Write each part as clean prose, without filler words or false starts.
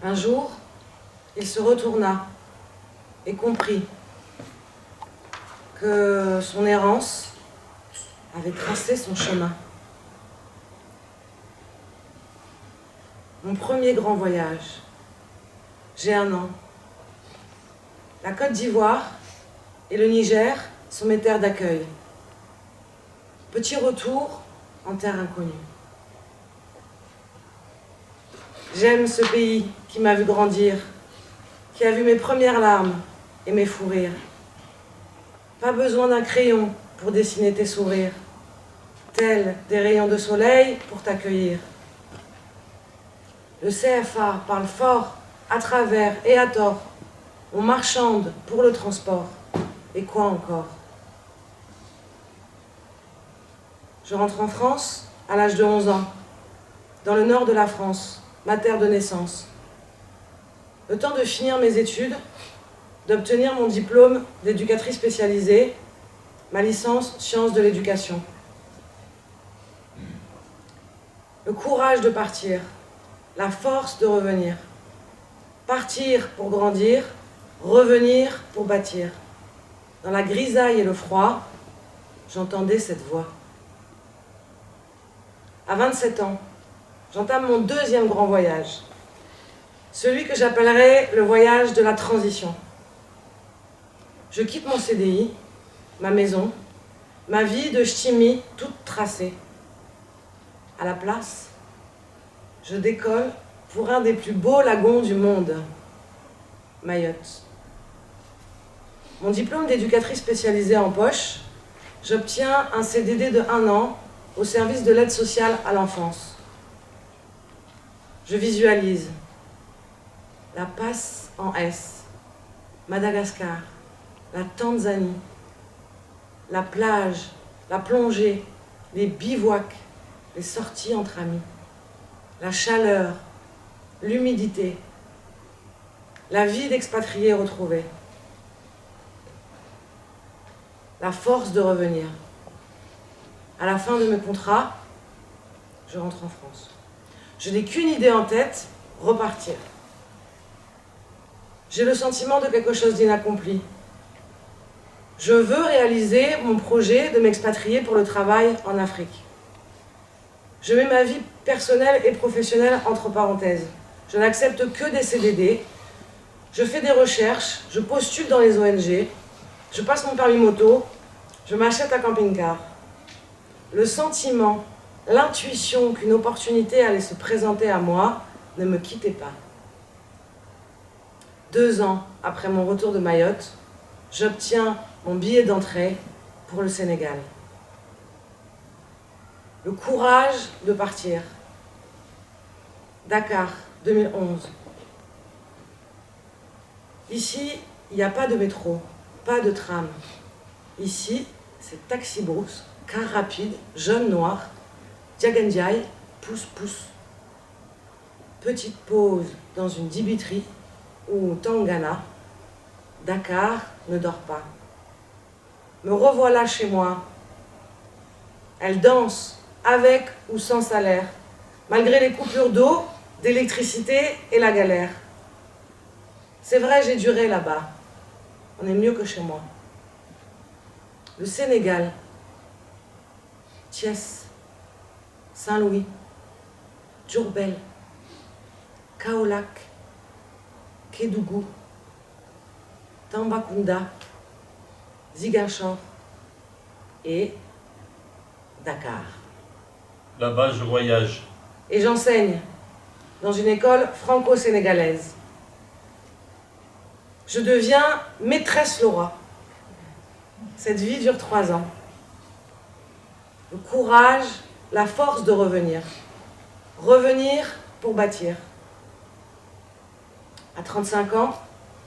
Un jour, il se retourna et comprit que son errance avait tracé son chemin. Mon premier grand voyage. J'ai 1 an. La Côte d'Ivoire et le Niger sont mes terres d'accueil. Petit retour en terre inconnue. J'aime ce pays qui m'a vu grandir, qui a vu mes premières larmes et mes fous rires. Pas besoin d'un crayon pour dessiner tes sourires, tels des rayons de soleil pour t'accueillir. Le CFA parle fort, à travers et à tort. On marchande pour le transport. Et quoi encore? Je rentre en France à l'âge de 11 ans, dans le nord de la France, ma terre de naissance. Le temps de finir mes études, d'obtenir mon diplôme d'éducatrice spécialisée, ma licence sciences de l'éducation. Le courage de partir, la force de revenir. Partir pour grandir, revenir pour bâtir. Dans la grisaille et le froid, j'entendais cette voix. À 27 ans, j'entame mon 2e grand voyage. Celui que j'appellerais le voyage de la transition. Je quitte mon CDI, ma maison, ma vie de ch'timi toute tracée. À la place, je décolle pour un des plus beaux lagons du monde, Mayotte. Mon diplôme d'éducatrice spécialisée en poche, j'obtiens un CDD de 1 an au service de l'aide sociale à l'enfance. Je visualise la passe en S, Madagascar, la Tanzanie, la plage, la plongée, les bivouacs, les sorties entre amis, la chaleur, l'humidité, la vie d'expatrié retrouvé, la force de revenir. À la fin de mes contrats, je rentre en France. Je n'ai qu'une idée en tête, repartir. J'ai le sentiment de quelque chose d'inaccompli. Je veux réaliser mon projet de m'expatrier pour le travail en Afrique. Je mets ma vie personnelle et professionnelle entre parenthèses. Je n'accepte que des CDD. Je fais des recherches, je postule dans les ONG, je passe mon permis moto, je m'achète un camping-car. Le sentiment, l'intuition qu'une opportunité allait se présenter à moi ne me quittait pas. 2 ans après mon retour de Mayotte, j'obtiens mon billet d'entrée pour le Sénégal. Le courage de partir. Dakar, 2011. Ici, il n'y a pas de métro, pas de tram. Ici, c'est taxi-brousse, car rapide, jaune noir, Diagandiaï, pousse-pousse. Petite pause dans une dibiterie ou Tangana. Dakar ne dort pas. Me revoilà chez moi. Elle danse, avec ou sans salaire, malgré les coupures d'eau, d'électricité et la galère. C'est vrai, j'ai duré là-bas. On est mieux que chez moi. Le Sénégal, Thiès, Saint-Louis, Diourbel, Kaolack, Kédougou, Tambacounda, Ziguinchor et Dakar. Là-bas, je voyage. Et j'enseigne dans une école franco-sénégalaise. Je deviens maîtresse Laura. Cette vie dure 3 ans. Le courage, la force de revenir. Revenir pour bâtir. À 35 ans,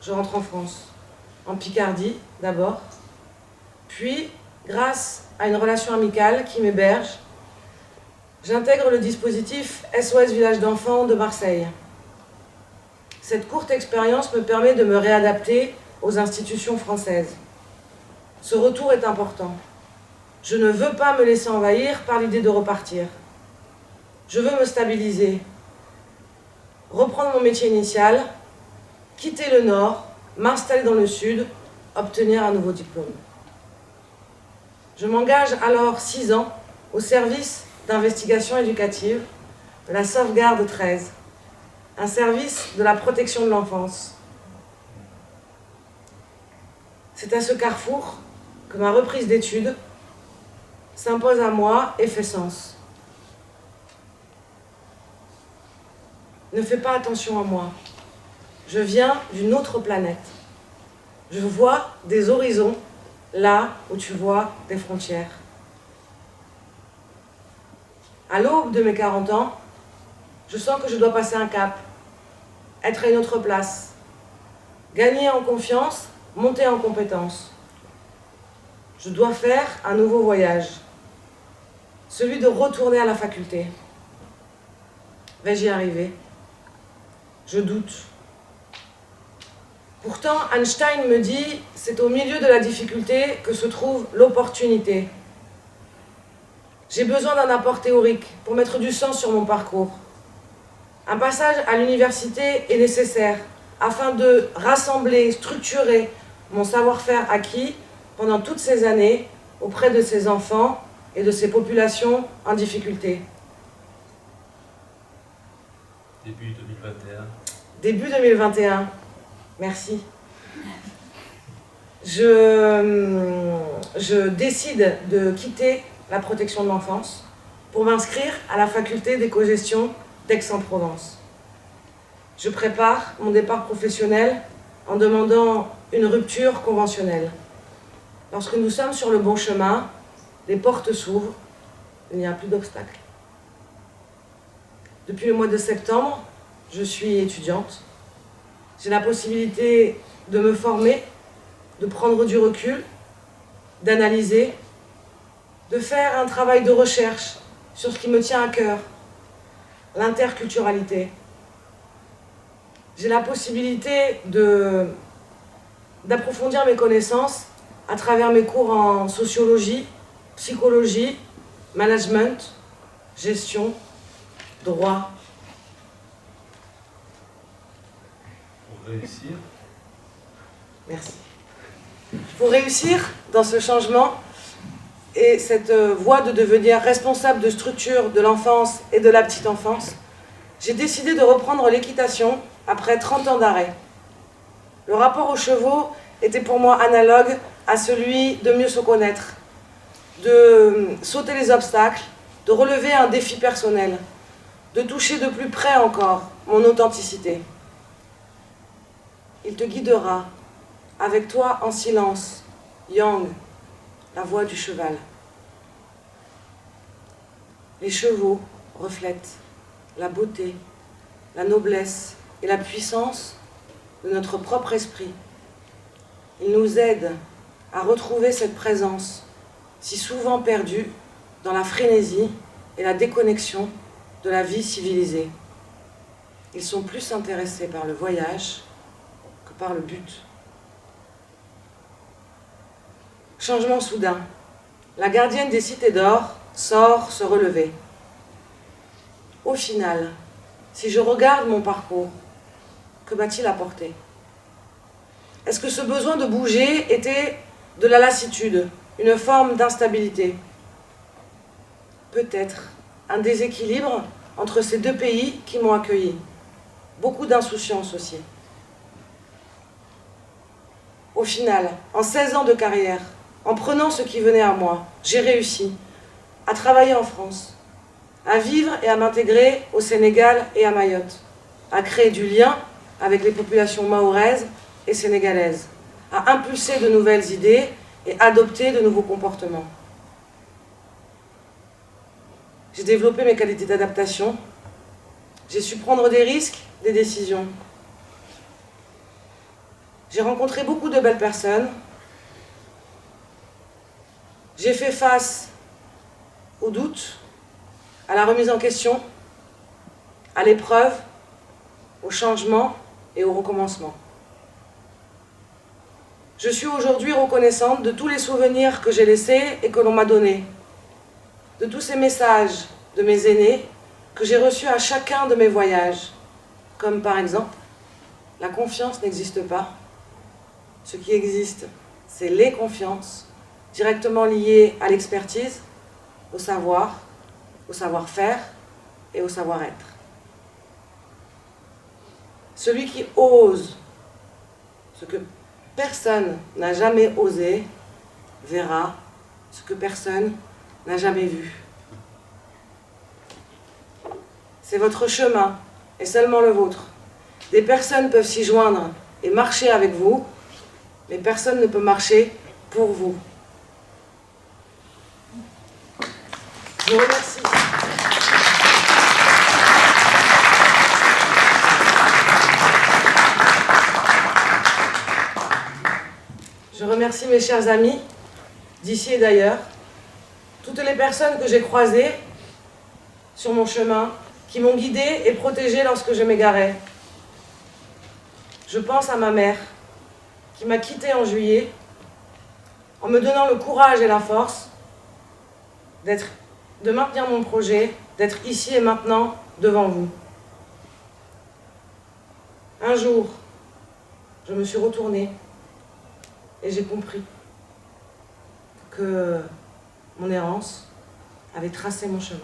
je rentre en France. En Picardie, d'abord. Puis, grâce à une relation amicale qui m'héberge, j'intègre le dispositif SOS Village d'enfants de Marseille. Cette courte expérience me permet de me réadapter aux institutions françaises. Ce retour est important. Je ne veux pas me laisser envahir par l'idée de repartir. Je veux me stabiliser. reprendre mon métier initial, quitter le Nord, m'installer dans le Sud, obtenir un nouveau diplôme. Je m'engage alors 6 ans au service d'investigation éducative de la Sauvegarde 13, un service de la protection de l'enfance. C'est à ce carrefour que ma reprise d'études s'impose à moi et fait sens. Ne fais pas attention à moi. Je viens d'une autre planète. Je vois des horizons là où tu vois des frontières. À l'aube de mes 40 ans, je sens que je dois passer un cap, être à une autre place, gagner en confiance, monter en compétence. Je dois faire un nouveau voyage, celui de retourner à la faculté. Vais-je y arriver? Je doute. Pourtant, Einstein me dit, c'est au milieu de la difficulté que se trouve l'opportunité. J'ai besoin d'un apport théorique pour mettre du sens sur mon parcours. Un passage à l'université est nécessaire afin de rassembler, structurer mon savoir-faire acquis pendant toutes ces années auprès de ces enfants et de ces populations en difficulté. Début 2021. Début 2021. Merci. Je décide de quitter la protection de l'enfance pour m'inscrire à la faculté d'éco-gestion d'Aix-en-Provence. Je prépare mon départ professionnel en demandant une rupture conventionnelle. Lorsque nous sommes sur le bon chemin, les portes s'ouvrent, il n'y a plus d'obstacles. Depuis le mois de septembre, je suis étudiante. J'ai la possibilité de me former, de prendre du recul, d'analyser, de faire un travail de recherche sur ce qui me tient à cœur, l'interculturalité. J'ai la possibilité d'approfondir mes connaissances à travers mes cours en sociologie, psychologie, management, gestion, droit. Pour réussir. Merci. Pour réussir dans ce changement et cette voie de devenir responsable de structure de l'enfance et de la petite enfance, j'ai décidé de reprendre l'équitation après 30 ans d'arrêt. Le rapport aux chevaux était pour moi analogue à celui de mieux se connaître, de sauter les obstacles, de relever un défi personnel, de toucher de plus près encore mon authenticité. Il te guidera, avec toi en silence, Yang, la voix du cheval. Les chevaux reflètent la beauté, la noblesse et la puissance de notre propre esprit. Ils nous aident à retrouver cette présence, si souvent perdue dans la frénésie et la déconnexion de la vie civilisée. Ils sont plus intéressés par le voyage que par le but. Changement soudain. La gardienne des cités d'or sort se relever. Au final, si je regarde mon parcours, que m'a-t-il apporté? Est-ce que ce besoin de bouger était de la lassitude, une forme d'instabilité? Peut-être un déséquilibre entre ces deux pays qui m'ont accueilli. Beaucoup d'insouciance aussi. Au final, en 16 ans de carrière, en prenant ce qui venait à moi, j'ai réussi à travailler en France, à vivre et à m'intégrer au Sénégal et à Mayotte, à créer du lien avec les populations mahoraises et sénégalaises, à impulser de nouvelles idées et adopter de nouveaux comportements. J'ai développé mes qualités d'adaptation, j'ai su prendre des risques, des décisions. J'ai rencontré beaucoup de belles personnes. J'ai fait face aux doutes, à la remise en question, à l'épreuve, au changement et au recommencement. Je suis aujourd'hui reconnaissante de tous les souvenirs que j'ai laissés et que l'on m'a donnés, de tous ces messages de mes aînés que j'ai reçus à chacun de mes voyages, comme par exemple, la confiance n'existe pas. Ce qui existe, c'est les confiances, directement liées à l'expertise, au savoir-faire et au savoir-être. Celui qui ose ce que personne n'a jamais osé verra ce que personne n'a jamais vu. C'est votre chemin, et seulement le vôtre. Des personnes peuvent s'y joindre et marcher avec vous, mais personne ne peut marcher pour vous. Je vous remercie. Je remercie mes chers amis, d'ici et d'ailleurs, toutes les personnes que j'ai croisées sur mon chemin, qui m'ont guidée et protégée lorsque je m'égarais. Je pense à ma mère, qui m'a quittée en juillet, en me donnant le courage et la force de maintenir mon projet, d'être ici et maintenant devant vous. Un jour, je me suis retournée et j'ai compris que mon errance avait tracé mon chemin.